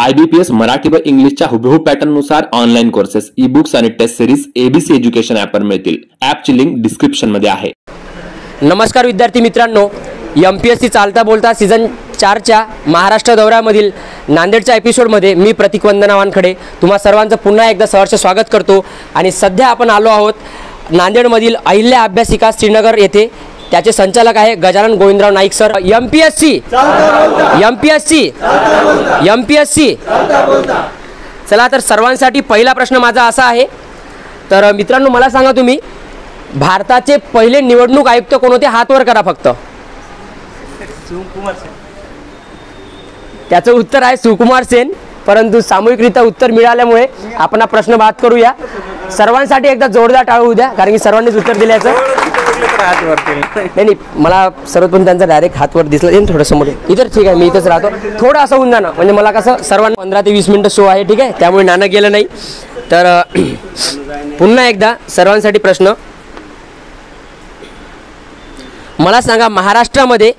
IBPS Marathi व इंग्लिशच्या हुबेहूब पॅटर्ननुसार online courses, e books आणि टेस्ट सिरीज ABC एज्युकेशन ॲपवर मिळतील. ॲपची लिंक डिस्क्रिप्शन मध्ये आहे. नमस्कार विद्यार्थी मित्रांनो, MPSC चालता बोलता सीझन 4च्या महाराष्ट्र दौऱ्यामधील नांदेडच्या एपिसोडमध्ये मी प्रतीक वंदना वानखडे तुम्हा सर्वांचं पुन्हा एकदा सहर्ष स्वागत करतो. आणि सध्या आपण आलो आहोत नांदेडमधील अहिल्या अभ्यासिका श्रीनगर येथे. त्याचे संचालक आहे गजानन गोविंदराव नाईक सर. MPSC. चला तर सर्वांसाठी पहिला प्रश्न माझा असा आहे. तर मित्रांनो, मला सांगा तुम्ही भारताचे पहिले निवडणूक आयुक्त कोण होते? हात वर करा फक्त. त्याचं उत्तर आहे सुकुमार सेन. परंतु सामूहिकरित्या उत्तर मिळाल्यामुळे आपण हा प्रश्न बाद करूया. सर्वांसाठी एकदा जोरदार टाळू द्या, कारण की सर्वांनीच उत्तर दिल्याचं. नाही, मला सर्वप्रथम त्यांचा डायरेक्ट हातवर दिसला. येईन थोडं समोर इतर. ठीक आहे, मी इथंच राहतो. थोडं असं होऊन जाणं, म्हणजे मला कसं सर्वांना 15 ते 20 मिनिटं शो आहे. ठीक आहे, त्यामुळे नाणं गेलं नाही. तर पुन्हा एकदा सर्वांसाठी प्रश्न. मला सांगा, महाराष्ट्रामध्ये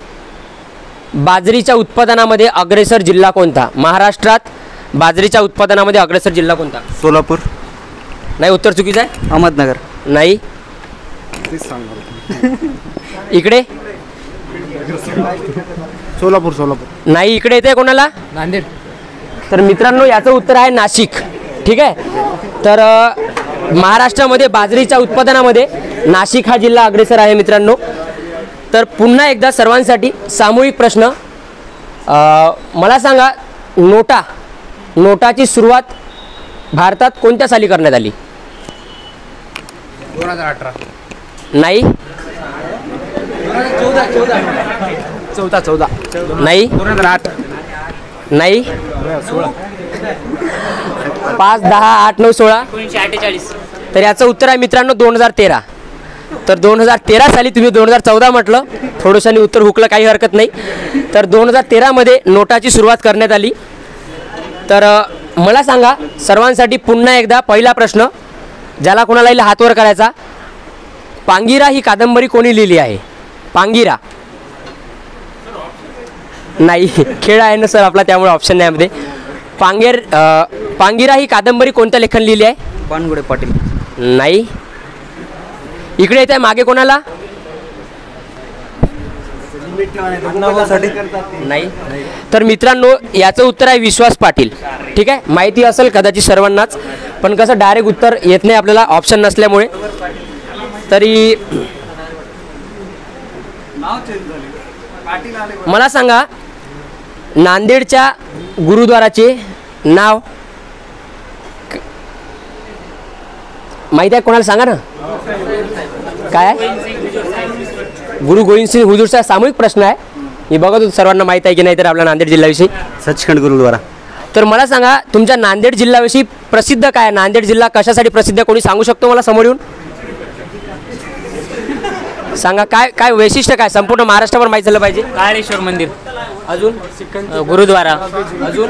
बाजरीच्या उत्पादनामध्ये अग्रेसर जिल्हा कोणता? महाराष्ट्रात बाजरीच्या उत्पादनामध्ये अग्रेसर जिल्हा कोणता? सोलापूर. नाही, उत्तर चुकीचं आहे. अहमदनगर. नाही. इकडे सोलापूर. नाही, इकडे येते कोणाला? नांदेड. तर मित्रांनो, याचं उत्तर आहे नाशिक. ठीक आहे. तर महाराष्ट्रामध्ये बाजरीच्या उत्पादनामध्ये नाशिक हा जिल्हा अग्रेसर आहे मित्रांनो. तर पुन्हा एकदा सर्वांसाठी सामूहिक प्रश्न. मला सांगा, नोटाची सुरुवात भारतात कोणत्या साली करण्यात आली? 2018. नाही. 14. नाही. 2008. नाही. 5, 10, 8, 9, 16. 1948. तर याचं उत्तर आहे मित्रांनो 2013. तर 2013 साली, तुम्ही 2014 म्हटलं, थोडंसं उत्तर हुकलं, काही हरकत नाही. तर 2013 मध्ये नोटाची सुरुवात करण्यात आली. तर मला सांगा सर्वांसाठी पुन्हा एकदा पहिला प्रश्न, ज्याला कोणाला हातवर करायचा. पांगिरा ही कादंबरी कोणी लिहिली आहे? पांगिरा. नाही, खेळ आहे ना सर आपला, त्यामुळे ऑप्शन नाही मध्ये. पांगिरा ही कादंबरी कोणत्या लेखन लिहिली आहे? बानगुडे पाटील. नाही. इकडे येत आहे मागे कोणाला? नाही. तर मित्रांनो, याचं उत्तर आहे विश्वास पाटील. ठीक आहे, माहिती असेल कदाचित सर्वांनाच, पण कसं डायरेक्ट उत्तर येत नाही आपल्याला ऑप्शन नसल्यामुळे. तरी मला सांगा, नांदेडच्या गुरुद्वाराचे नाव माहिती आहे कोणाला? सांगा ना. काय आहे? गुरु गोविंद सिंग हुजूरचा सामूहिक प्रश्न आहे. मी बघत होतो सर्वांना माहीत आहे की नाही तर आपल्या नांदेड जिल्ह्याविषयी. सचखंड गुरुद्वारा. तर मला सांगा, तुमच्या नांदेड जिल्ह्याविषयी प्रसिद्ध काय? नांदेड जिल्हा कशासाठी प्रसिद्ध? कोणी सांगू शकतो मला समोर येऊन? सांगा, काय वैशिष्ट्य काय? संपूर्ण महाराष्ट्रावर माहीत झालं पाहिजे. काळेश्वर मंदिर. अजून गुरुद्वारा. अजून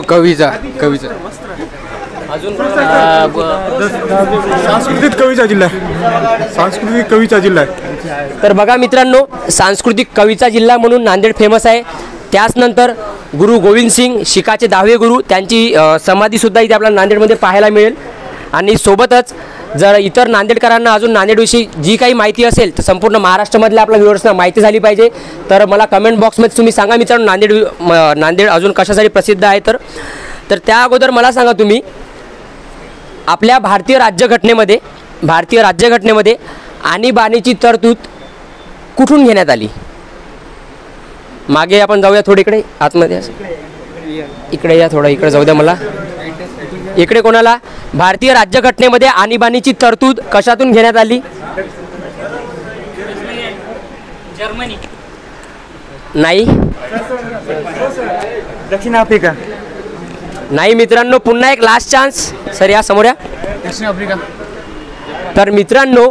कवीचा. अजून सांस्कृतिक कवीचा जिल्हा आहे. तर बघा मित्रांनो, सांस्कृतिक कवीचा जिल्हा म्हणून नांदेड फेमस आहे. त्याच नंतर गुरु गोविंद सिंग, शिखाचे 10वे गुरु, त्यांची समाधीसुद्धा इथे आपल्याला नांदेडमध्ये पाहायला मिळेल. आणि सोबतच जर इतर नांदेडकरांना अजून नांदेडविषयी जी काही माहिती असेल तर संपूर्ण महाराष्ट्रामधल्या आपल्या व्ह्युअर्सना माहिती झाली पाहिजे. तर मला कमेंट बॉक्समध्ये तुम्ही सांगा मित्रांनो, नांदेड अजून कशासाठी प्रसिद्ध आहे. तर त्या अगोदर मला सांगा तुम्ही, आपल्या भारतीय राज्यघटनेमध्ये आणीबाणीची तरतूद कुठून घेण्यात आली? मागे आपण जाऊया थोडं, इकडे आतमध्ये. इकडे या थोडं, इकडे जाऊ द्या मला. इकडे कोणाला? भारतीय राज्यघटनेमध्ये आणीबाणीची तरतूद कशातून घेण्यात आली? जर्मनी. नाही. दक्षिण आफ्रिका. नाही मित्रांनो, पुन्हा एक लास्ट चान्स. सर या समोर या. दक्षिण आफ्रिका. तर मित्रांनो,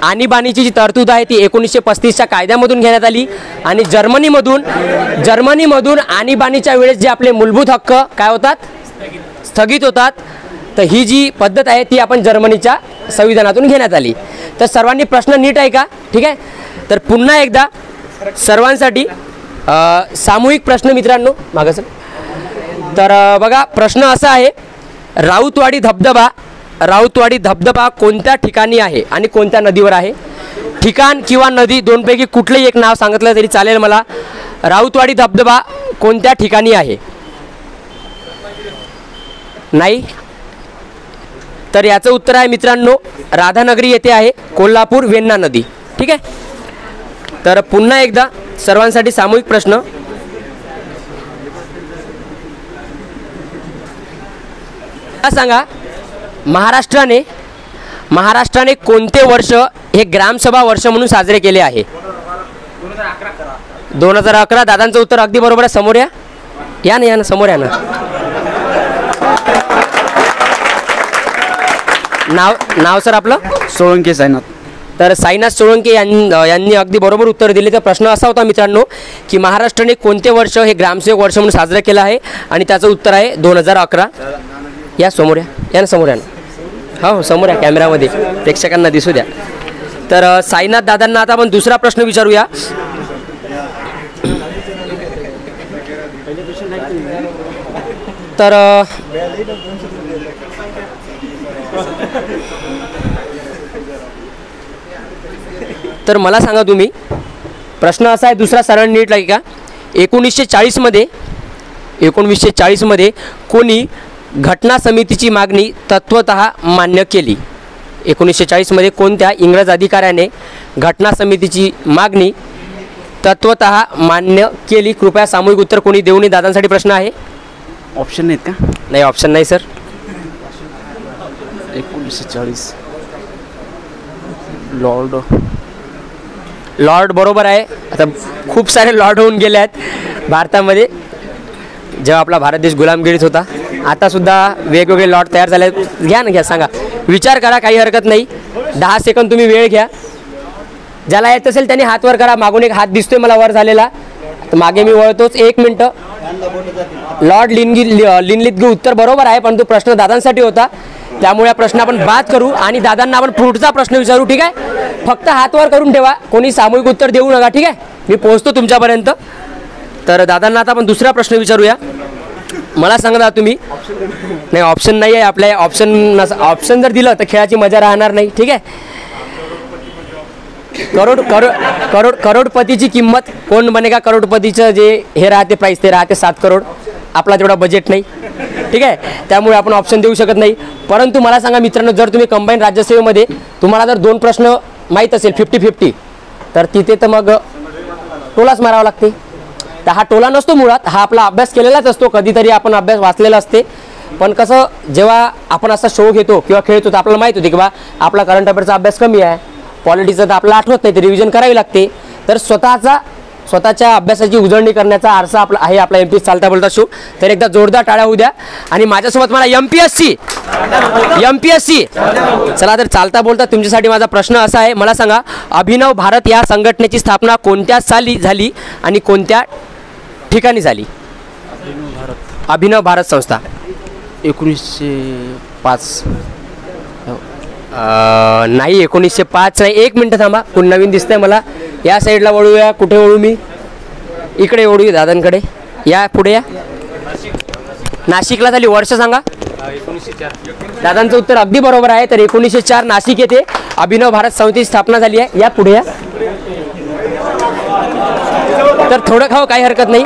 आणीबाणीची जी तरतूद आहे ती 1935च्या कायद्यामधून घेण्यात आली. आणि जर्मनीमधून आणीबाणीच्या वेळेस जे आपले मूलभूत हक्क काय होतात? स्थगित होतात. तर ही जी पद्धत आहे ती आपण जर्मनीच्या संविधानातून घेण्यात आली. तर सर्वांनी प्रश्न नीट आहे का? ठीक आहे. तर पुन्हा एकदा सर्वांसाठी सामूहिक प्रश्न मित्रांनो. मागं सर. तर बघा प्रश्न असा आहे, राऊतवाडी धबधबा कोणत्या ठिकाणी आहे आणि कोणत्या नदीवर आहे? ठिकाण किंवा नदी दोनपैकी कुठलेही एक नाव सांगितलं तरी चालेल मला. राऊतवाडी धबधबा कोणत्या ठिकाणी आहे? नाही. तर याचं उत्तर आहे मित्रांनो राधानगरी येथे आहे, कोल्हापूर वेण्णा नदी. ठीक आहे. तर पुन्हा एकदा सर्वांसाठी सामूहिक प्रश्न. सांगा, महाराष्ट्राने कोणते वर्ष हे ग्रामसभा वर्ष म्हणून साजरे केले आहे? 2011. दादांचं उत्तर अगदी बरोबर आहे. समोर या ना समोर या ना. नाव सर आपलं? सोळंके साईनाथ. तर साईनाथ सोळंके यांनी अगदी बरोबर उत्तर दिले. तर प्रश्न असा होता मित्रांनो की महाराष्ट्राने कोणते वर्ष हे ग्रामसेवक वर्ष म्हणून साजरं केलं आहे आणि त्याचं उत्तर आहे 2011. या समोर या ना समोर या ना. हो समोर या, कॅमेरामध्ये प्रेक्षकांना दिसू द्या. तर साईनाथ दादांना आता आपण दुसरा प्रश्न विचारूया. तर मला सांगा तुम्ही, प्रश्न असा आहे दुसरा, सरळ नीट लागे का. 1940 मध्ये कोणी घटना समितीची मागणी तत्वतः मान्य केली? 1940 मध्ये कोणत्या इंग्रज अधिकाऱ्याने घटना समितीची मागणी तत्वतः मान्य केली? कृपया सामूहिक उत्तर कोणी देऊ नये. दादांसाठी प्रश्न आहे. ऑप्शन नाहीत का? नाही, ऑप्शन नाही सर. 1940 लॉर्ड बरोबर आहे. आता खूप सारे लॉर्ड होऊन गेले आहेत भारतामध्ये जेव्हा आपला भारत देश गुलामगिरीत होता. आता सुद्धा वेगवेगळे लॉर्ड तयार झाले आहेत. घ्या सर विचार करा, काही हरकत नाही. 10 सेकंद तुम्ही वेळ घ्या. ज्याला येत असेल त्यांनी हात वर करा. मागून एक हात दिसतोय मला वर झालेला, तर मागे मी वळतोच. 1 मिनटं. लॉर्ड लिनलिथगी उत्तर बरोबर आहे, परंतु प्रश्न दादांसाठी होता त्यामुळे हा प्रश्न आपण बाद करू आणि दादांना आपण पुढचा प्रश्न विचारू. ठीक आहे. फक्त हात वर करून ठेवा, कोणी सामूहिक उत्तर देऊ नका. ठीक आहे, मी पोहोचतो तुमच्यापर्यंत. तर दादांना आता आपण दुसरा प्रश्न विचारूया. मला सांगा तुम्ही. नाही, ऑप्शन नाही आहे आपल्या. ऑप्शन जर दिलं तर खेळाची मजा राहणार नाही. ठीक आहे. करोडपतीची किंमत कोण बनेगा करोडपतीचं जे हे राहते प्राईस ते राहते 7 करोड. आपला तेवढा बजेट नाही. ठीक आहे, त्यामुळे आपण ऑप्शन देऊ शकत नाही. परंतु मला सांगा मित्रांनो, जर तुम्ही कंबाईन राज्यसेवेमध्ये तुम्हाला जर 2 प्रश्न माहीत असेल 50-50, तर तिथे तर मग टोलाच मारावा लागते. तर हा टोला नसतो मुळात, हा आपला अभ्यास केलेलाच असतो. कधीतरी आपण अभ्यास वाचलेला असते. पण कसं जेव्हा आपण असा शो घेतो किंवा खेळतो तर आपल्याला माहीत होते की बा आपला करंट अफेअरचा अभ्यास कमी आहे, पॉलिटिक्सचा तर आपल्याला आठवत नाही, तर रिव्हिजन करावी लागते. तर स्वतःच्या अभ्यासाची उजळणी करण्याचा आरसा आपला आहे आपला MP चालता बोलता शो. तर एकदा जोरदार टाळ्या होऊ द्या. आणि माझ्यासोबत मला MPSC. चला, तर चालता बोलता तुमच्यासाठी माझा प्रश्न असा आहे, मला सांगा अभिनव भारत या संघटनेची स्थापना कोणत्या साली झाली आणि कोणत्या ठिकाणी झाली? अभिनव भारत संस्था 1905. नाही, 1905 नाही. 1 मिनटं थांबा, कोण नवीन दिसतंय मला. या साईडला वळूया. कुठे वळू मी? इकडे वळूया दादांकडे. या पुढे या. नाशिकला झाली. वर्ष सांगा. 1904. दादांचं उत्तर अगदी बरोबर आहे. तर 1904 नाशिक येथे अभिनव भारत संस्थेची स्थापना झाली आहे. या पुढे या. तर थोडं खाऊ, काही हरकत नाही.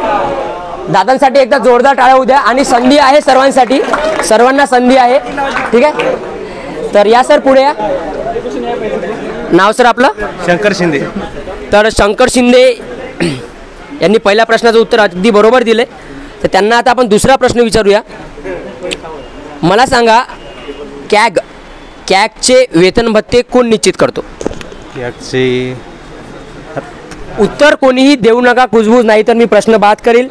दादांसाठी एकदा जोरदार टाळ्या होऊ द्या. आणि संधी आहे सर्वांसाठी, सर्वांना संधी आहे. ठीक आहे. तर या सर पुढे या. नाव सर आपलं? शंकर शिंदे. तर शंकर शिंदे यांनी पहिल्या प्रश्नाचं उत्तर अगदी बरोबर दिले. तर त्यांना आता आपण दुसरा प्रश्न विचारूया. मला सांगा कॅगचे वेतन भत्ते कोण निश्चित करतो? कॅगचे उत्तर कोणीही देऊ नका, कुजबूज नाही तर मी प्रश्न बाद करेल.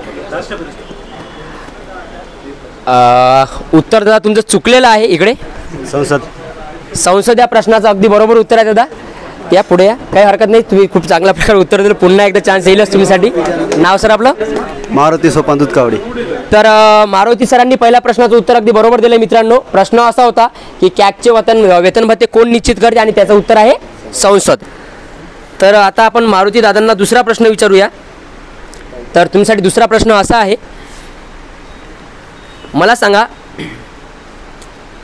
उत्तर दादा तुमचं चुकलेलं आहे. इकडे संसद या प्रश्नाचं अगदी बरोबर उत्तर आहे दादा. या पुढे या. काही हरकत नाही, तुम्ही खूप चांगल्या प्रकारे उत्तर दिलं. पुन्हा एकदा चान्स येईलच तुमच्यासाठी. नाव सर आपलं? मारुती सोपान दूधकावडे. तर मारुती सरांनी पहिल्या प्रश्नाचं उत्तर अगदी बरोबर दिलं मित्रांनो. प्रश्न असा होता की कॅगचे वेतन भत्ते कोण निश्चित करते आणि त्याचं उत्तर आहे संसद. तर आता आपण मारुती दादांना दुसरा प्रश्न विचारूया. तर तुमच्यासाठी दुसरा प्रश्न असा आहे, मला सांगा,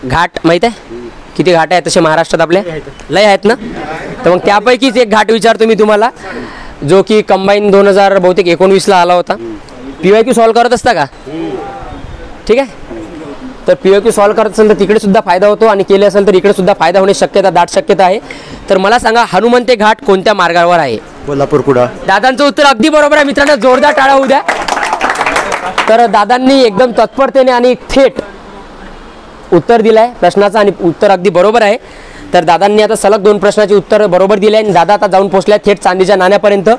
घाट माहीत आहे किती घाट आहेत तसे महाराष्ट्रात आपले? लय आहेत ना. तर मग त्यापैकीच एक घाट विचारतो मी तुम्हाला, जो की कंबाईन 2019 आला होता. PYQ सॉल्व्ह करत असता का? ठीक आहे. तर PYQ सॉल्व्ह करत असेल तर तिकडे सुद्धा फायदा होतो, आणि केले असेल तर इकडे सुद्धा फायदा होण्याची शक्यता, दाट शक्यता आहे. तर मला सांगा, हनुमंते घाट कोणत्या मार्गावर आहे? कोल्हापूर कुडाळ. दादांचं उत्तर अगदी बरोबर आहे मित्रांनो, जोरदार टाळा होऊ द्या. तर दादांनी एकदम तत्परतेने आणि थेट उत्तर दिलं आहे प्रश्नाचं, आणि उत्तर अगदी बरोबर आहे. तर दादांनी आता सलग 2 प्रश्नाची उत्तर बरोबर दिले, आणि दादा आता जाऊन पोहोचले थेट चांदीच्या नाण्यापर्यंत.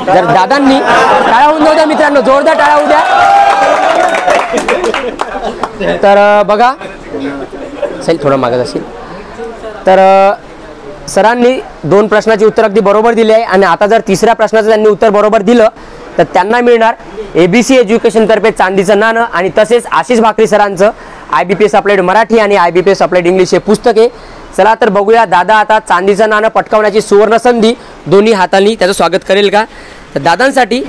जर दादांनी टाळा होऊन जाऊ द्या मित्रांनो, जोरदार टाळा होऊ द्या. तर बघा, चल थोडं मागत असेल. तर सरांनी 2 प्रश्नाची उत्तर अगदी बरोबर दिली आहे, आणि आता जर 3ऱ्या प्रश्नाचं त्यांनी उत्तर बरोबर दिलं तर त्यांना मिळणार ABC एज्युकेशनतर्फे चांदीचं नाणं, आणि तसेच आशिष भाकरी सरांचं IBPS अप्लाइड मराठी आणि IBPS अप्लाइड इंग्लिश हे पुस्तके. चला तर बघूया, दादा आता चांदीचं नाणं पटकावण्याची सुवर्ण संधी दोन्ही हातांनी त्याचं स्वागत करेल का? तर दादांसाठी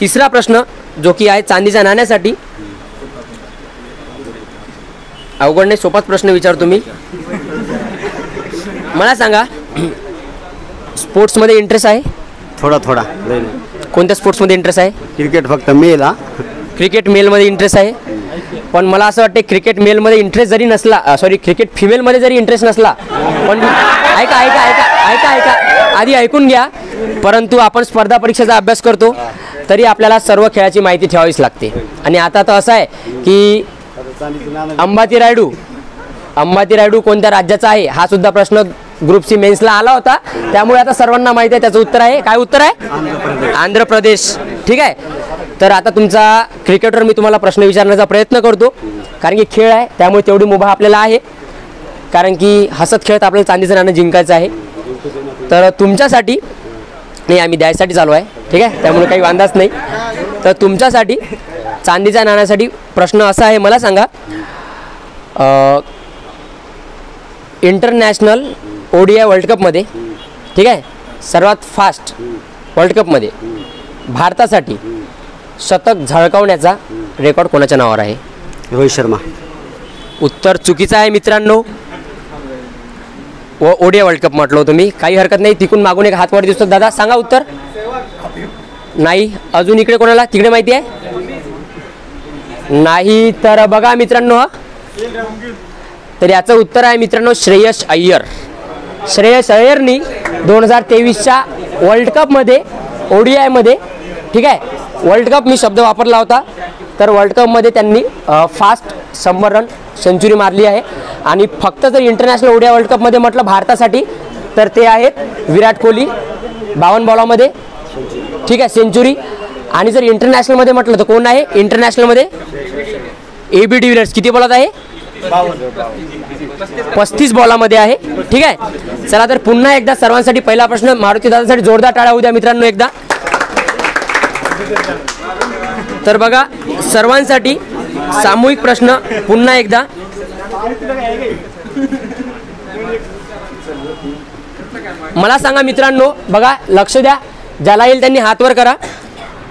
3रा प्रश्न, जो की आहे चांदीच्या नाण्यासाठी. अवघड नाही, सोपाच प्रश्न विचारतो मी. मला सांगा, स्पोर्ट्समध्ये इंटरेस्ट आहे? थोडा थोडा. कोणत्या स्पोर्ट्समध्ये इंटरेस्ट आहे? क्रिकेट फक्त मेल. क्रिकेट मेलमध्ये इंटरेस्ट आहे. पण मला असं वाटते क्रिकेट मेलमध्ये इंटरेस्ट जरी नसला, क्रिकेट फिमेलमध्ये जरी इंटरेस्ट नसला, पण ऐका ऐका ऐका ऐका ऐका आधी ऐकून घ्या. परंतु आपण स्पर्धा परीक्षेचा अभ्यास करतो तरी आपल्याला सर्व खेळाची माहिती ठेवावीच लागते. आणि आता तर असं आहे की अंबाती रायडू कोणत्या राज्याचा आहे हा सुद्धा प्रश्न ग्रुप C मेन्सला आला होता. त्यामुळे आता सर्वांना माहिती आहे त्याचं उत्तर आहे. काय उत्तर आहे? आंध्र प्रदेश. ठीक आहे. तर आता तुमचा क्रिकेटवर मी तुम्हाला प्रश्न विचारण्याचा प्रयत्न करतो, कारण की खेळ आहे त्यामुळे तेवढी मुभा आपल्याला आहे, कारण की हसत खेळत आपल्याला चांदीचं नाणं जिंकायचं आहे. तर तुमच्यासाठी नाही, आम्ही द्यायसाठी चालू आहे. ठीक आहे, त्यामुळे काही वांधाच नाही. तर तुमच्यासाठी चांदीच्या नाण्यासाठी प्रश्न असा आहे, मला सांगा, इंटरनॅशनल ODI वर्ल्ड कपमध्ये, ठीक आहे, सर्वात फास्ट वर्ल्ड कपमध्ये भारतासाठी शतक झळकावण्याचा रेकॉर्ड कोणाच्या नावावर आहे? रोहित शर्मा. उत्तर चुकीचं आहे मित्रांनो. ODI वर्ल्ड कप म्हटलं होतं मी, काही हरकत नाही. तिकून मागून एक हात वर दिसतो. दादा सांगा उत्तर. नाही. अजून इकडे कोणाला? तिकडे माहिती आहे? नाही. तर बघा मित्रांनो, तर याचं उत्तर आहे मित्रांनो श्रेयस अय्यर. श्रेयस अय्यरनी 2023च्या वर्ल्ड कपमध्ये ODI मध्ये, ठीक आहे, वर्ल्ड कप मी शब्द वापरला होता, तर वर्ल्ड कपमध्ये त्यांनी फास्ट 100 रन सेंचुरी मारली आहे. आणि फक्त जर इंटरनॅशनल ODI वर्ल्ड कपमध्ये म्हटलं भारतासाठी तर ते आहेत विराट कोहली 52 बॉलामध्ये, ठीक आहे, सेंचुरी. आणि जर इंटरनॅशनलमध्ये म्हटलं तर कोण आहे इंटरनॅशनलमध्ये? AB de Villiers. किती बॉलात आहे? 35 बॉलामध्ये आहे. ठीक आहे. चला तर पुन्हा एकदा सर्वांसाठी पहिला प्रश्न, मारुती दादासाठी जोरदार टाळ्या होऊ द्या मित्रांनो एकदा. तर बघा, सर्वांसाठी सामूहिक प्रश्न पुन्हा एकदा. मला सांगा मित्रांनो, बघा लक्ष द्या, ज्याला येईल त्यांनी हात वर करा.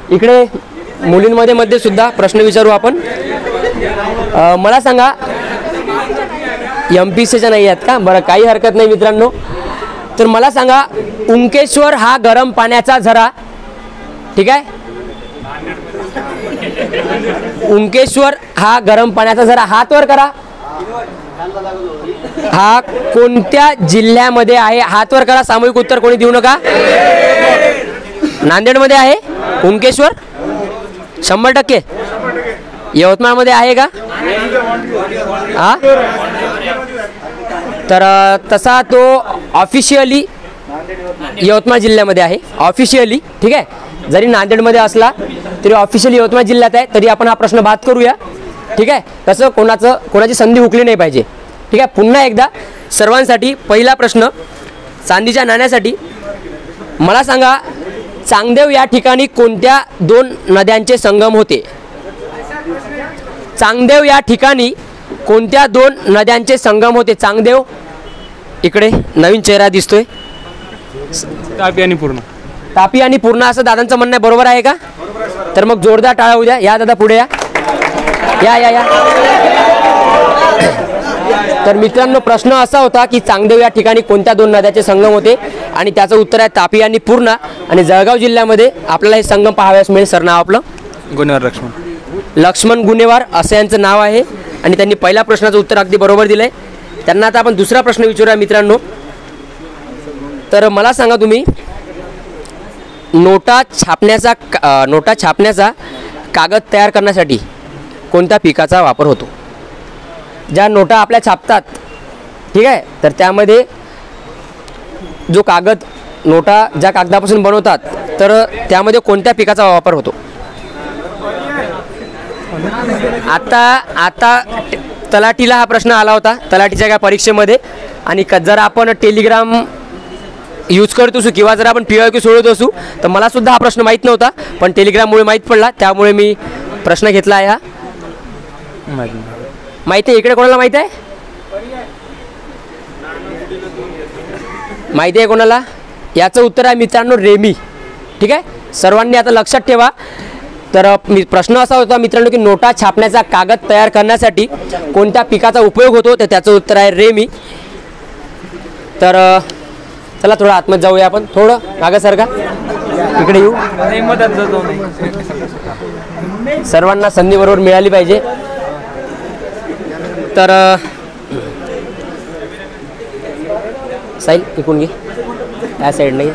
इकडे मुलींमध्ये सुद्धा प्रश्न विचारू आपण. मला सांगा, MPSCच्या नाही आहेत का? बरं, काही हरकत नाही मित्रांनो. तर मला सांगा, उंकेश्वर हा गरम पाण्याचा झरा, ठीक आहे, उंकेश्वर हा गरम पाण्याचा झरा, हात वर करा, हा कोणत्या जिल्ह्यामध्ये आहे? हात वर करा. सामूहिक उत्तर कोणी देऊ नका. नांदेडमध्ये आहे उंकेश्वर? 100%. यवतमाळमध्ये आहे का? हा, तर तसा तो ऑफिशियली यवतमाळ जिल्ह्यामध्ये आहे, ऑफिशियली. ठीक आहे, जरी नांदेडमध्ये असला तरी ऑफिशियली यवतमाळ जिल्ह्यात आहे. तरी आपण हा प्रश्न बाद करूया. ठीक आहे, तसं कोणाची संधी हुकली नाही पाहिजे. ठीक आहे. पुन्हा एकदा सर्वांसाठी पहिला प्रश्न चांदीच्या नाण्यासाठी. मला सांगा, चांगदेव या ठिकाणी कोणत्या 2 नद्यांचे संगम होते? चांगदेव या ठिकाणी कोणत्या 2 नद्यांचे संगम होते? चांगदेव, इकडे नवीन चेहरा दिसतोय, तापी आणि पूर्ण. तापी आणि पूर्णा असं दादांचं म्हणणं आहे. बरोबर आहे का? तर मग जोरदार टाळ्या होऊ द्या. या दादा पुढे या. या या या तर मित्रांनो प्रश्न असा होता की चांगदेव या ठिकाणी कोणत्या दोन नद्याचे संगम होते आणि त्याचं उत्तर आहे तापी आणि पूर्णा. आणि जळगाव जिल्ह्यामध्ये आपल्याला हे संगम पाहावयास मिळेल. सर नाव आपलं? गुन्हेगार लक्ष्मण. लक्ष्मण गुन्हेवार असं यांचं नाव आहे आणि त्यांनी पहिल्या प्रश्नाचं उत्तर अगदी बरोबर दिलं आहे. त्यांना आता आपण दुसरा प्रश्न विचारूया मित्रांनो. तर मला सांगा तुम्ही नोटा छापण्याचा कागद तयार करण्यासाठी कोणत्या पिकाचा वापर होतो? ज्या नोटा आपल्या छापतात, ठीक आहे, तर त्यामध्ये जो कागद नोटा ज्या कागदापासून बनवतात तर त्यामध्ये कोणत्या पिकाचा वापर होतो? आता तलाठीला हा प्रश्न आला होता तलाठीच्या काय परीक्षेमध्ये. आणि जर आपण टेलिग्राम यूज करत असू किंवा जर आपण PYQ सोडत असू तर मला सुद्धा हा प्रश्न माहीत नव्हता, पण टेलिग्राममुळे माहीत पडला, त्यामुळे मी प्रश्न घेतला आहे. हा माहिती आहे? इकडे कोणाला माहीत आहे? माहिती आहे कोणाला? याचं उत्तर आहे मित्रांनो रेमी. ठीक आहे, सर्वांनी आता लक्षात ठेवा. तर प्रश्न असा होता मित्रांनो की नोटा छापण्याचा कागद तयार करण्यासाठी कोणत्या पिकाचा उपयोग होतो, तर त्याचं उत्तर आहे रेमी. तर चला थोडं आतमध्ये जाऊया आपण. थोडं मागं सरका, इकडे येऊ. सर्वांना संधी बरोबर मिळाली पाहिजे. तर साहिल इकून घे, या साईडला घे.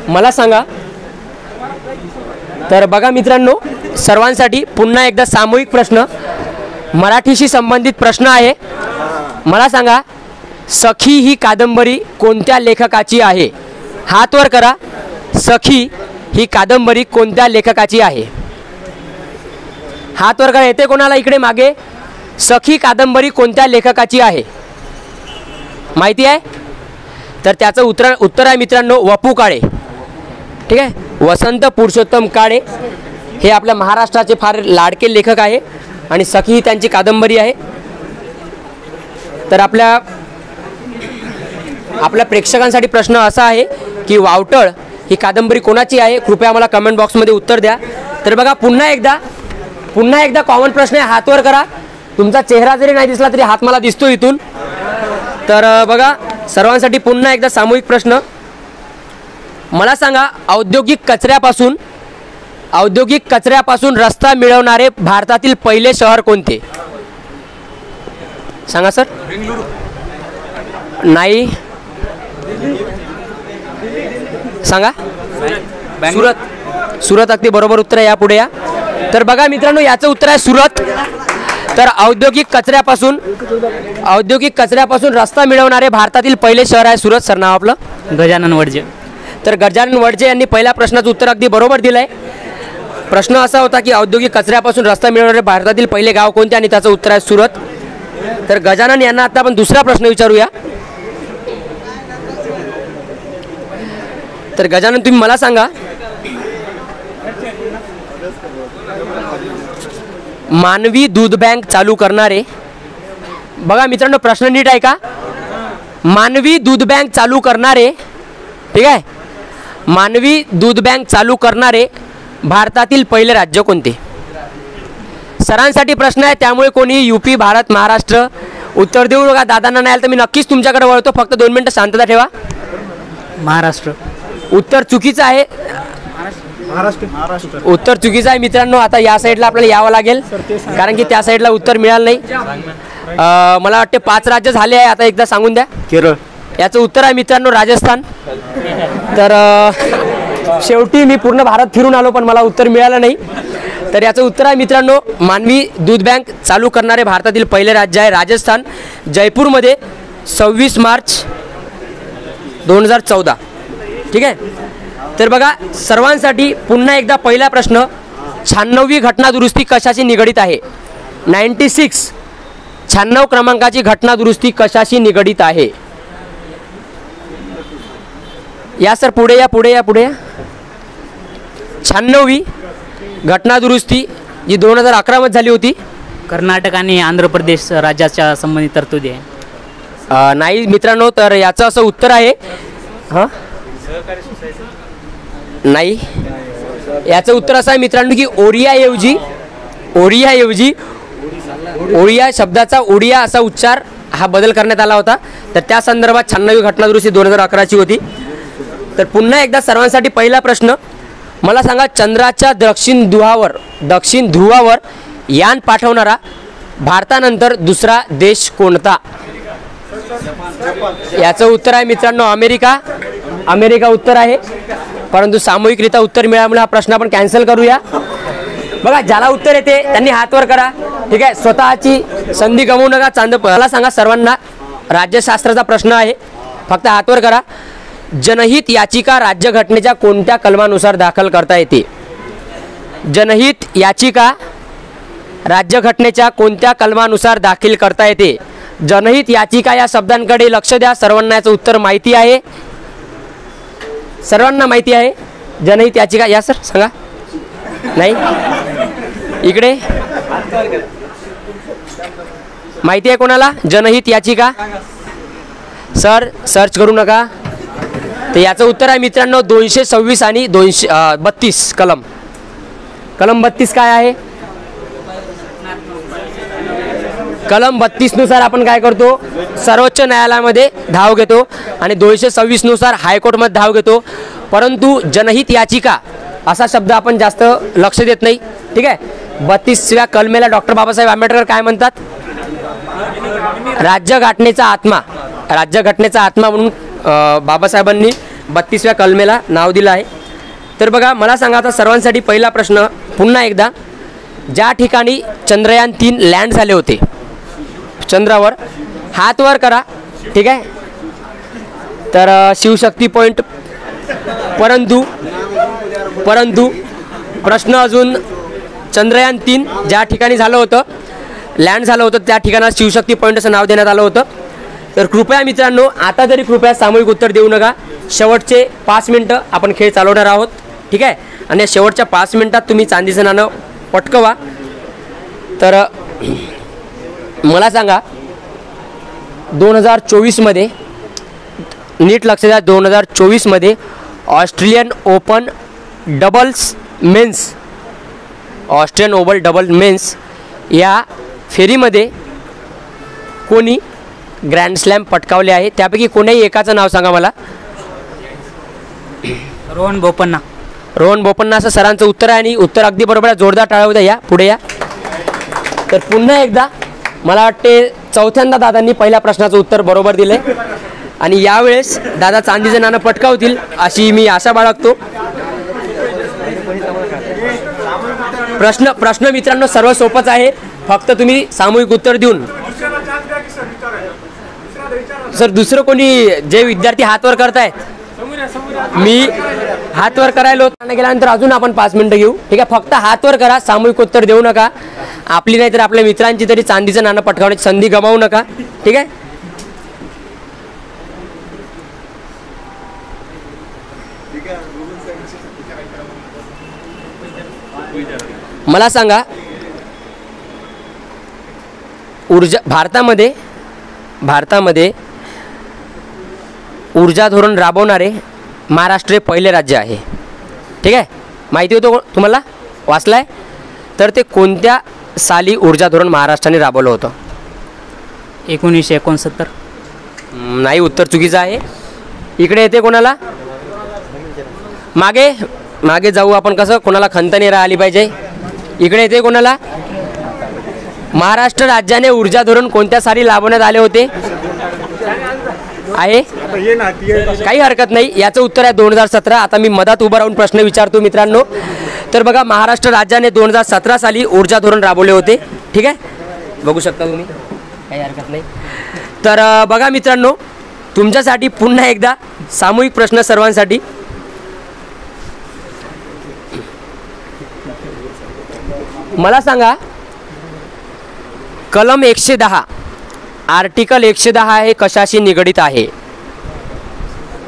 मला सांगा, तर बघा मित्रांनो सर्वांसाठी पुन्हा एकदा सामूहिक प्रश्न, मराठीशी संबंधित प्रश्न आहे. मला सांगा सखी ही कादंबरी कोणत्या लेखकाची आहे? हात वर करा. सखी ही कादंबरी कोणत्या लेखकाची आहे? हात वर करा. येते कोणाला इकडे मागे? सखी कादंबरी कोणत्या लेखकाची आहे? माहिती आहे? तर त्याचं उत्तर आहे मित्रांनो वपू काळे. ठीक आहे, वसंत पुरुषोत्तम काळे हे आपल्या महाराष्ट्राचे फार लाडके लेखक आहे आणि सखी ही त्यांची कादंबरी आहे. तर आपल्या प्रेक्षकांसाठी प्रश्न असा आहे की वावटळ ही कादंबरी कोणाची आहे? कृपया मला कमेंट बॉक्समध्ये उत्तर द्या. तर बघा पुन्हा एकदा कॉमन प्रश्न आहे, हात वर करा. तुमचा चेहरा जरी नाही दिसला तरी हात मला दिसतो इथून. तर बघा सर्वांसाठी पुन्हा एकदा सामूहिक प्रश्न. मला सांगा औद्योगिक कचऱ्यापासून रस्ता मिळवणारे भारतातील पहिले शहर कोणते? सांगा सर. नाही, सांगा. सुरत अगदी बरोबर उत्तर आहे. यापुढे या. तर बघा मित्रांनो याचं उत्तर आहे सुरत. तर औद्योगिक कचऱ्यापासून रस्ता मिळवणारे भारतातील पहिले शहर आहे सुरत. सर नाव आपलं? गजानन वडजे. तर गजानन वडजे यांनी पहिल्या प्रश्नाचं उत्तर अगदी बरोबर दिलं आहे. प्रश्न असा होता की औद्योगिक कचऱ्यापासून रस्ता मिळवणारे भारतातील पहिले गाव कोणते, आणि त्याचं उत्तर आहे सुरत. तर गजानन यांना आता आपण दुसरा प्रश्न विचारूया. तर गजानन तुम्ही मला सांगा मानवी दूध बँक चालू करणारे, बघा मित्रांनो प्रश्न नीट आहे का? मानवी दूध बँक चालू करणारे, ठीक आहे, मानवी दूध बँक चालू करणारे भारतातील पहिले राज्य कोणते? सरांसाठी प्रश्न आहे, त्यामुळे कोणी UP, भारत, महाराष्ट्र उत्तर देऊ नका. दादांना नाही आलं तर मी नक्कीच तुमच्याकडे वळतो. फक्त 2 मिनिटं शांतता ठेवा. महाराष्ट्र. उत्तर चुकीचं आहे. उत्तर चुकीचं आहे मित्रांनो. आता या साईडला आपल्याला यावं लागेल कारण की त्या साईडला उत्तर मिळालं नाही. मला वाटते 5 राज्य झाले आहे. आता एकदा सांगून द्या. केरळ. याचं उत्तर आहे मित्रांनो राजस्थान. तर शेवटी मी पूर्ण भारत फिरून आलो पण मला उत्तर मिळालं नाही. तर याचं उत्तर आहे मित्रांनो मानवी दूध बँक चालू करणारे भारतातील पहिले राज्य आहे राजस्थान, जयपूरमध्ये 26 मार्च 2014. ठीक आहे. तर बघा सर्वांसाठी पुन्हा एकदा पहिला प्रश्न, 96वी घटना दुरुस्ती कशाशी निगडित आहे? 96 क्रमांकाची घटना दुरुस्ती कशाशी निगडित आहे? या सर पुढे या. 96वी घटना दुरुस्ती जी 2011 मध्ये झाली होती. कर्नाटक आणि आंध्र प्रदेश राज्याच्या संबंधित तरतुदी आहे. नाही मित्रांनो, तर याचं असं उत्तर आहे हां नाही याचं उत्तर असं आहे मित्रांनो की ओडिया शब्दाचा ओडिया असा उच्चार हा बदल करण्यात आला होता. तर त्या संदर्भात 96वी घटना दुरुस्ती 2011ची होती. तर पुन्हा एकदा सर्वांसाठी पहिला प्रश्न, मला सांगा चंद्राच्या दक्षिण ध्रुवावर यान पाठवणारा भारतानंतर दुसरा देश कोणता? याचं उत्तर आहे मित्रांनो अमेरिका उत्तर आहे. परंतु सामूहिकरित्या उत्तर मिळाल्यामुळे हा प्रश्न आपण कॅन्सल करूया. बघा ज्याला उत्तर येते त्यांनी हात वर करा. ठीक आहे, स्वतःची संधी गमावू नका. मला सांगा सर्वांना, राज्यशास्त्राचा प्रश्न आहे, फक्त हात वर करा. जनहित याचिका राज्यघटनेच्या कोणत्या कलमानुसार दाखल करता येते? जनहित याचिका राज्यघटनेच्या कोणत्या कलमानुसार दाखल करता येते? जनहित याचिका या शब्दांकडे लक्ष द्या. सर्वांना याचं उत्तर माहिती आहे? सर्वांना माहिती आहे जनहित याचिका? या सर सांगा. नाही, इकडे माहिती आहे कोणाला जनहित याचिका? सर सर्च करू नका. तर याचं उत्तर आहे मित्रांनो 226 आणि 232 कलम 32 काय आहे? कलम 32 नुसार आपण काय करतो? सर्वोच्च न्यायालयामध्ये धाव घेतो आणि 226 नुसार हायकोर्टमध्ये धाव घेतो. परंतु जनहित याचिका असा शब्द आपण जास्त लक्ष देत नाही. ठीक आहे, 32व्या कलमेला डॉक्टर बाबासाहेब आंबेडकर काय म्हणतात? राज्यघटनेचा आत्मा म्हणून बाबासाहेबांनी 32व्या कलमेला नाव दिलं आहे. तर बघा मला सांगा आता सर्वांसाठी पहिला प्रश्न पुन्हा एकदा, ज्या ठिकाणी चंद्रयान 3 लँड झाले होते चंद्रावर, हात वर करा. ठीक आहे, तर शिवशक्ती पॉईंट. परंतु प्रश्न अजून, चंद्रयान 3 ज्या ठिकाणी झालं होतं लँड झालं होतं त्या ठिकाणाला शिवशक्ती पॉईंट असं नाव देण्यात आलं होतं. तर कृपया मित्रांनो आता तरी कृपया सामूहिक उत्तर देऊ नका. शेवटचे 5 मिनटं आपण खेळ चालवणार आहोत. ठीक आहे, आणि शेवटच्या 5 मिनटात तुम्ही चांदीचं नाणं पटकवा. तर मला सांगा 2024 मध्ये, नीट लक्ष द्या, 2024 मध्ये ऑस्ट्रेलियन ओपन डबल्स मेन्स या फेरीमध्ये कोणी ग्रँड स्लॅम पटकावले आहे? त्यापैकी कोणीही एकाचं नाव सांगा मला. रोहन बोपन्ना असं सरांचं उत्तर आहे आणि उत्तर अगदी बरोबर आहे. जोरदार टाळ्या होत्या. या पुढे या. तर पुन्हा एकदा मला वाटते चौथ्यांदा दादांनी पहिल्या प्रश्नाचं उत्तर बरोबर दिलंय आणि यावेळेस दादा चांदीचं नाणं पटकावतील अशी मी आशा बाळगतो. प्रश्न मित्रांनो सर्व सोपंच आहे, फक्त तुम्ही सामूहिक उत्तर देऊन. सर दुसरं कोणी जे विद्यार्थी हात वर करतायत, मी हात वर करायला गेल्यानंतर अजून आपण 5 मिनिटं घेऊ. ठीक आहे, फक्त हात वर करा, सामूहिक उत्तर देऊ नका. आपली नाही तर आपल्या मित्रांची तरी चांदीचं नाणं पटकावण्याची संधी गमावू नका. ठीक आहे, मला सांगा भारतामध्ये ऊर्जा धोरण राबवणारे महाराष्ट्र हे पहिले राज्य आहे. ठीक आहे, माहिती होतं तुम्हाला, वाचलाय? तर ते कोणत्या साली ऊर्जा धोरण महाराष्ट्राने राबवलं होतं? 1969. नाही, उत्तर चुकीचं आहे. इकडे येते कोणाला? मागे जाऊ आपण, कसं कोणाला खंत नाही राहिली पाहिजे. इकडे येते कोणाला? महाराष्ट्र राज्याने ऊर्जा धोरण कोणत्या साली राबवण्यात आले होते? आहे काही हरकत नाही. याचं उत्तर आहे 2017. आता मी मधात उभा राहून प्रश्न विचारतो मित्रांनो. तर बघा महाराष्ट्र राज्याने 2017 साली ऊर्जा धोरण राबवले होते. ठीक आहे, बघू शकता तुम्ही, काही हरकत नाही. तर बघा मित्रांनो तुमच्यासाठी पुन्हा एकदा सामूहिक प्रश्न सर्वांसाठी. मला सांगा कलम 110 आर्टिकल 110 हे कशाशी निगडित आहे?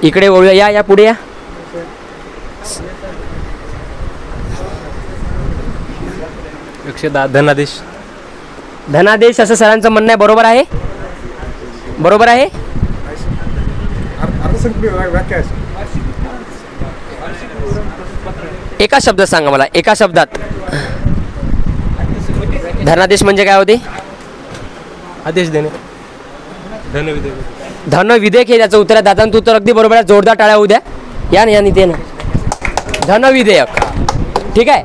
इकडे वळूया, या पुढे या. धनादेश असं सरांचं म्हणणं आहे. बरोबर आहे? बरोबर आहे. एका शब्दात सांगा मला, एका शब्दात. धनादेश म्हणजे काय होते? आदेश देणे. धन विधेयक हे त्याचं उत्तर आहे. दादांचं उत्तर अगदी बरोबर आहे. जोरदार टाळ्या होऊ द्या. या ना ते ना, धन विधेयक. ठीक आहे,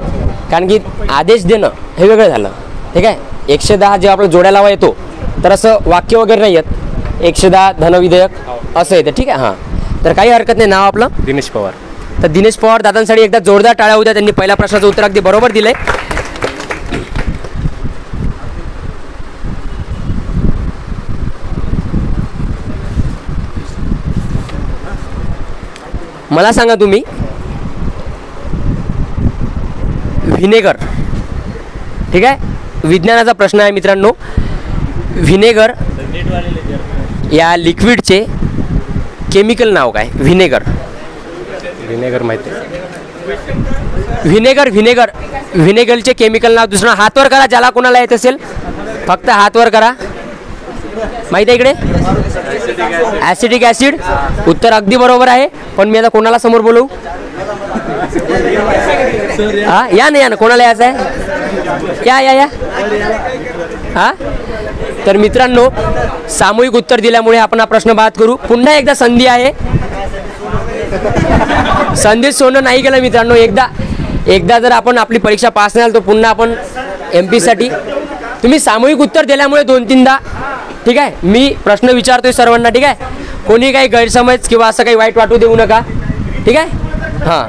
कारण की आदेश देणं हे वेगळं झालं. ठीक आहे, 110 जेव्हा आपल्याला जोड्या लावा येतो तर असं वाक्य वगैरे नाही येत. 110 धन विधेयक असं येतं. ठीक आहे, हां, तर काही हरकत नाही. नाव आपलं? दिनेश पवार. तर दिनेश पवार दादांसाठी एकदा जोरदार टाळ्या होऊ द्या. त्यांनी पहिल्या प्रश्नाचं उत्तर अगदी बरोबर दिलंय. मला सांगा तुम्ही, व्हिनेगर, ठीक आहे, विज्ञानाचा प्रश्न आहे मित्रांनो. व्हिनेगर या लिक्विडचे केमिकल नाव काय? व्हिनेगर. विनेगर माहिती आहे. व्हिनेगरचे केमिकल नाव दुसरं. हातवर करा ज्याला कोणाला येत असेल, फक्त हातवर करा. माहिती आहे इकडे? Acetic acid. उत्तर अगदी बरोबर आहे. पण मी आता कोणाला समोर बोलवू? हा, या ना कोणाला यायचं आहे? या. हा, तर मित्रांनो, सामूहिक उत्तर दिल्यामुळे आपण हा प्रश्न बाद करू. पुन्हा एकदा संधी आहे. संधी सोडणं नाही गेलं मित्रांनो. एकदा जर आपण आपली परीक्षा पास नाही झाली तर पुन्हा आपण MP साठी. तुम्ही सामूहिक उत्तर दिल्यामुळे 2-3दा. ठीक आहे, मी प्रश्न विचारतोय सर्वांना. ठीक आहे, कोणी काही गैरसमज किंवा असं काही वाईट वाटू देऊ नका. ठीक आहे, हां,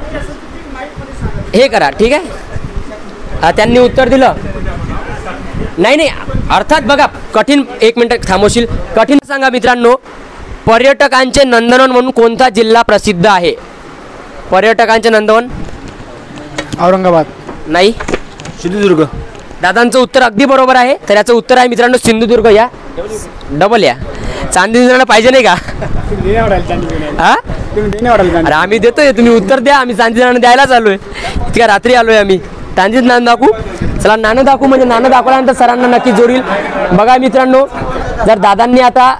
हे करा. ठीक आहे, त्यांनी उत्तर दिलं नाही. अर्थात बघा, कठीण. 1 मिनिट थांबवशील? कठीण सांगा मित्रांनो. पर्यटकांचे नंदनवन म्हणून कोणता जिल्हा प्रसिद्ध आहे? पर्यटकांचे नंदनवन. औरंगाबाद. नाही. सिंधुदुर्ग. दादांचं उत्तर अगदी बरोबर आहे. तर याचं उत्तर आहे मित्रांनो सिंधुदुर्ग. या डबल या. चांदी देणं पाहिजे नाही का? हा, अरे आम्ही देतोय, तुम्ही उत्तर द्या. आम्ही चांदी द्यायलाच आलोय. इतक्या रात्री आलोय आम्ही. चांदीच नाणं दाखवू. चला नाणं दाखवू, म्हणजे नाणं दाखवल्यानंतर सरांना नक्की जोडील. बघा मित्रांनो, जर दादांनी आता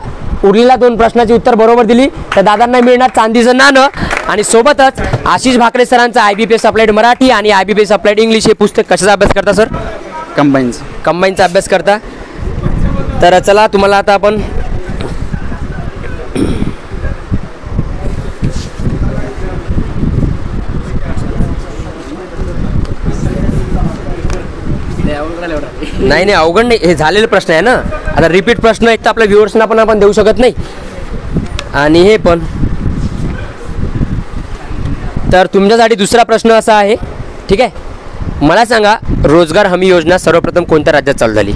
उरलेल्या 2 प्रश्नाची उत्तर बरोबर दिली तर दादांना मिळणार चांदीचं नाणं. आणि सोबतच आशिष भाकरे सरांचं IBPS अप्लाइड मराठी आणि IBPS अप्लाइड इंग्लिश हे पुस्तक. कशाचा अभ्यास करता सर? कंबाईनचा अभ्यास करता. तर चला, तुम्हाला आता आपण नाही अवघड नाही. हे झालेले प्रश्न आहे ना. आता रिपीट प्रश्न एक तर आपल्या व्ह्युअर्सना पण आपण देऊ शकत नाही. आणि हे पण. तर तुमच्यासाठी दुसरा प्रश्न असा आहे. ठीक आहे, मला सांगा, रोजगार हमी योजना सर्वप्रथम कोणत्या राज्यात चालू झाली?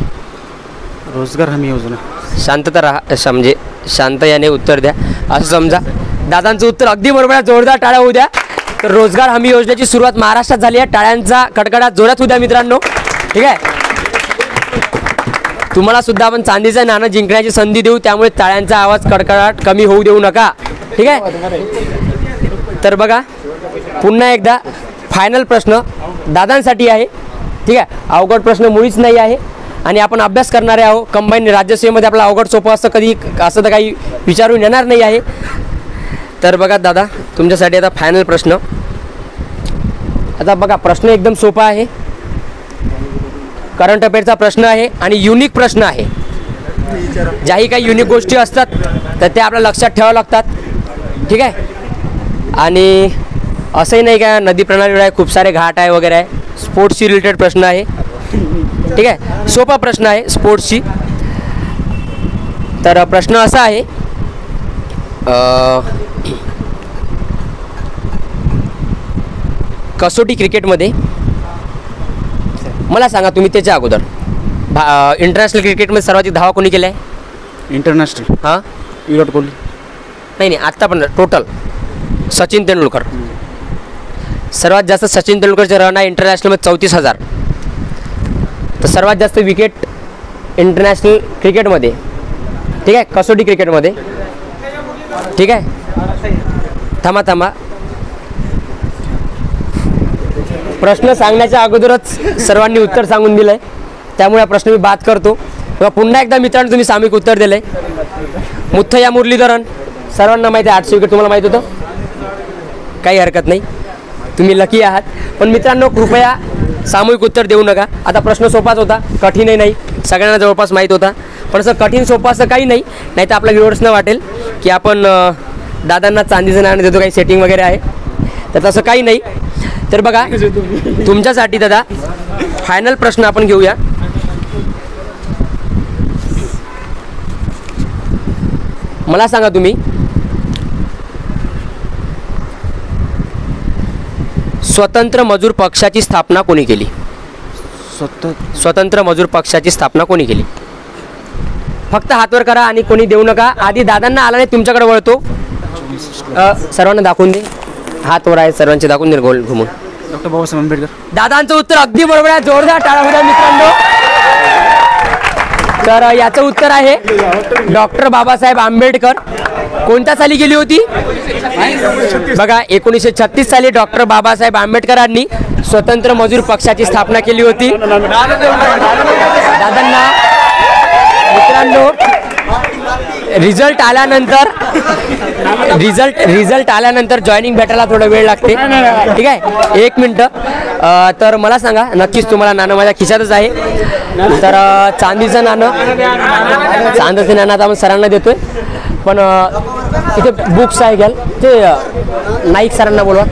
रोजगार हमी योजना. शांतता राहा, म्हणजे शांत याने उत्तर द्या असं समजा. दादांचं उत्तर अगदी बरोबर आहे. जोरदार टाळ्या होऊ द्या. तर रोजगार हमी योजनेची सुरुवात महाराष्ट्रात झाली आहे. टाळ्यांचा कडकडाट जोरात होऊ द्या मित्रांनो. ठीक आहे, तुम्हाला सुद्धा आपण चांदीचं नाणं जिंकण्याची संधी देऊ. त्यामुळे टाळ्यांचा आवाज कडकडाट कमी होऊ देऊ नका. ठीक आहे, तर बघा पुन्हा एकदा फायनल प्रश्न दादांसाठी आहे. ठीक आहे, अवघड प्रश्न मुळीच नाही आहे. आणि आपण अभ्यास करणारे आहोत. कंबाईन राज्यसेवेमध्ये आपला अवघड सोपं असं कधी असं तर काही विचारून येणार नाही आहे. तर बघा दादा, तुमच्यासाठी आता फायनल प्रश्न. आता बघा, प्रश्न एकदम सोपा आहे. करंट अफेअरचा प्रश्न आहे आणि युनिक प्रश्न आहे. ज्याही काही युनिक गोष्टी असतात तर त्या आपल्याला लक्षात ठेवाव्या लागतात. ठीक आहे, आणि असंही नाही का नदी प्रणालीवर आहे, खूप सारे घाट आहे वगैरे आहे. स्पोर्ट्सशी रिलेटेड प्रश्न आहे. ठीक आहे, सोपा प्रश्न आहे स्पोर्ट्सशी. तर प्रश्न असा आहे, कसोटी क्रिकेटमध्ये मला सांगा तुम्ही त्याच्या अगोदर इंटरनॅशनल क्रिकेटमध्ये सर्वाधिक धावा कोणी केल्या आहे? इंटरनॅशनल. हां, विराट कोहली. नाही आत्ता पण टोटल सचिन तेंडुलकर. सर्वात जास्त सचिन तेंडुलकरचे रन आहे इंटरनॅशनलमध्ये 34,000. तर सर्वात जास्त विकेट इंटरनॅशनल क्रिकेटमध्ये. ठीक आहे, कसोटी क्रिकेटमध्ये. ठीक आहे, थांबा. प्रश्न सांगण्याच्या अगोदरच सर्वांनी उत्तर सांगून दिलं आहे. त्यामुळे हा प्रश्न मी बाद करतो. पुन्हा एकदा मित्रांनो, तुम्ही सामूहिक उत्तर दिलं आहे. मुथय्या मुरलीधरन सर्वांना माहिती आहे. 800 विकेट. तुम्हाला माहीत होतं? काही हरकत नाही. तुम्ही लकी आहात. पण मित्रांनो कृपया सामूहिक उत्तर देऊ नका. आता प्रश्न सोपाच होता, कठीणही नाही, सगळ्यांना जवळपास माहीत होता. पण असं कठीण सोपं असं काही नाही, नाही तर आपल्या व्ह्युअर्सना वाटेल की आपण दादांना चांदीचं नाणं देतो, काही सेटिंग वगैरे आहे, तर तसं काही नाही. तर बघा तुमच्यासाठी दादा फायनल प्रश्न आपण घेऊया. मला सांगा तुम्ही स्वतंत्र मजूर पक्षाची स्थापना कोणी केली? स्वतंत्र मजूर पक्षाची स्थापना कोणी केली? फक्त हातवर करा आणि कोणी देऊ नका. आधी दादांना आला नाही तुमच्याकडे वळतो. सर्वांना दाखवून दे, हात वर आहे सर्वांचे, दाखवून दे गोल घुमून. डॉक्टर बाबासाहेब आंबेडकर. दादांचं उत्तर अगदी बरोबर आहे. जोरदार टाळ्या होत्या मित्रांनो. तर याचं उत्तर आहे डॉक्टर बाबासाहेब आंबेडकर. कोणत्या साली केली होती? बघा 1936 साली डॉक्टर बाबासाहेब आंबेडकरांनी स्वतंत्र मजूर पक्षाची स्थापना केली होती. दादांना मित्रांनो रिझल्ट आल्यानंतर जॉईनिंग भेटायला थोडा वेळ लागते. ठीक आहे, 1 मिनटं. तर मला सांगा, नक्कीच तुम्हाला नाणं माझ्या खिशातच आहे. तर चांदीचं नाणं आता आपण सरांना देतोय. पण इथे बुक्स आहे, घ्याल ते नाईक सरांना बोलवा.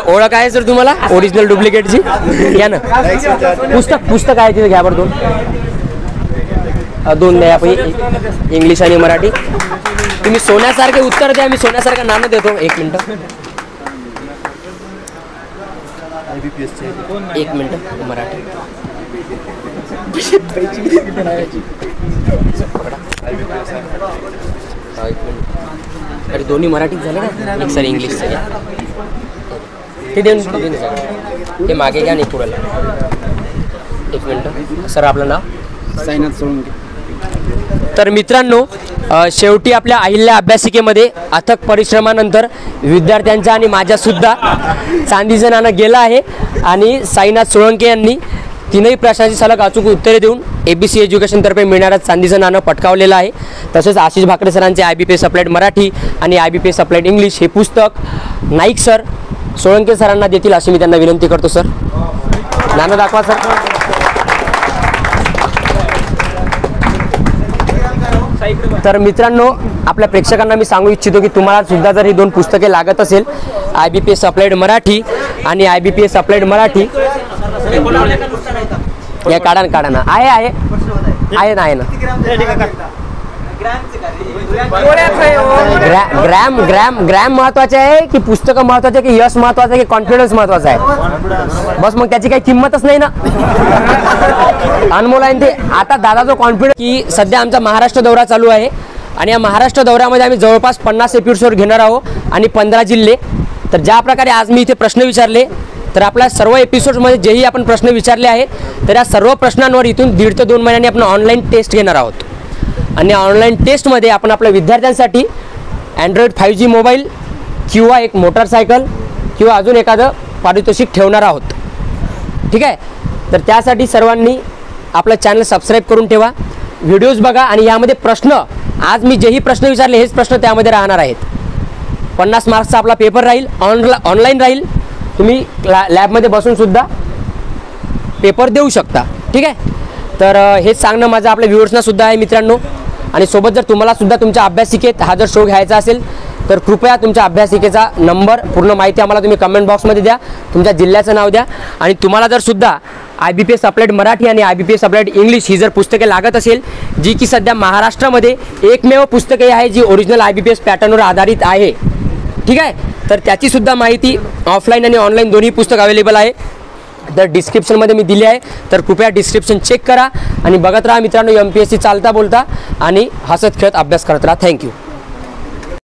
ओळख आहे सर तुम्हाला ओरिजिनल डुप्लिकेटची? घ्या ना. पुस्तक आहे तिथे, घ्या बरं. दोन द्या आपण, इंग्लिश आणि मराठी. तुम्ही सोन्यासारखे उत्तर द्या, मी सोन्यासारखं नाणं देतो. 1 मिनटं. 1 मिनटं. मराठी अरे दोन्ही मराठीत झाले का? एक सर इंग्लिशचं घ्या. ते देऊन हे मागे घ्या नाही पुढे. 1 मिनटं. सर आपलं नाव? साईनाथ सोळंके. तर मित्रांनो शेवटी आपल्या अहिल्या अभ्यासिकेमध्ये अथक परिश्रमानंतर विद्यार्थ्यांच्या आणि माझ्यासुद्धा चांदीचं नाणं गेलं आहे. आणि साईनाथ सोळंके यांनी 3ही प्रश्नांची सलग अचूक उत्तरे देऊन ABC एज्युकेशनतर्फे मिळणारं चांदीचं नाणं पटकावलेलं आहे. तसेच आशिष भाकरे सरांचे IBPS अप्लाइड मराठी आणि IBPS अप्लाइड इंग्लिश हे पुस्तक नाईक सर सोळंके सरांना देतील अशी मी त्यांना विनंती करतो. सर नाणं दाखवा सर. तर मित्रांनो आपल्या प्रेक्षकांना मी सांगू इच्छितो की तुम्हाला सुद्धा जर ही 2 पुस्तके लागत असेल, IBPS अप्लाइड मराठी आणि IBPS अप्लाइड मराठी, या काढा ना. आहे ना. ग्रॅम महत्वाचे आहे की पुस्तकं महत्वाचे की यश महत्वाचं आहे की कॉन्फिडन्स महत्वाचा आहे? बस मग त्याची काही किंमतच नाही ना. अनमोल आहे ते. आता दादा जो कॉन्फिडन्स की सध्या आमचा महाराष्ट्र दौरा चालू आहे आणि या महाराष्ट्र दौऱ्यामध्ये आम्ही जवळपास 50 एपिसोड घेणार आहोत आणि 15 जिल्हे. तर ज्या प्रकारे आज मी इथे प्रश्न विचारले, तर आपल्या सर्व एपिसोड्समध्ये जेही आपण प्रश्न विचारले आहे, तर या सर्व प्रश्नांवर इथून 1.5 ते 2 महिन्यांनी आपण ऑनलाईन टेस्ट घेणार आहोत. आणि ऑनलाईन टेस्टमध्ये आपण आपल्या विद्यार्थ्यांसाठी Android 5G मोबाईल किंवा एक मोटरसायकल किंवा अजून एखादं पारितोषिक ठेवणार आहोत. ठीक आहे, तर त्यासाठी सर्वांनी आपलं चॅनल सबस्क्राईब करून ठेवा, व्हिडिओज बघा आणि यामध्ये प्रश्न आज मी जेही प्रश्न विचारले हेच प्रश्न त्यामध्ये राहणार आहेत. 50 मार्क्सचा आपला पेपर राहील, ऑनलाईन राहील. तुम्ही लॅबमध्ये बसूनसुद्धा पेपर देऊ शकता. ठीक आहे, तर हेच सांगणं माझं आपल्या व्ह्युअर्सनासुद्धा आहे मित्रांनो. आणि सोबत जर तुम्हालासुद्धा तुमच्या अभ्यासिकेत हा जर शो घ्यायचा असेल तर कृपया तुमच्या अभ्यासिकेचा नंबर, पूर्ण माहिती आम्हाला तुम्ही कमेंट बॉक्समध्ये द्या, तुमच्या जिल्ह्याचं नाव द्या. आणि तुम्हाला जर सुद्धा IBPS अप्लाइड मराठी आणि IBPS अप्लाइड इंग्लिश ही जर पुस्तके लागत असेल, जी की सध्या महाराष्ट्रामध्ये एकमेव पुस्तके आहे जी ओरिजिनल IBPS पॅटर्नवर आधारित आहे. ठीक आहे, तर त्याचीसुद्धा माहिती ऑफलाईन आणि ऑनलाईन दोन्ही पुस्तक अवेलेबल आहे. तर डिस्क्रिप्शनमध्ये मी दिली आहे, तर कृपया डिस्क्रिप्शन चेक करा आणि बघत राहा मित्रांनो MPSC चालता बोलता आणि हसत खेळत अभ्यास करत राहा. थँक्यू.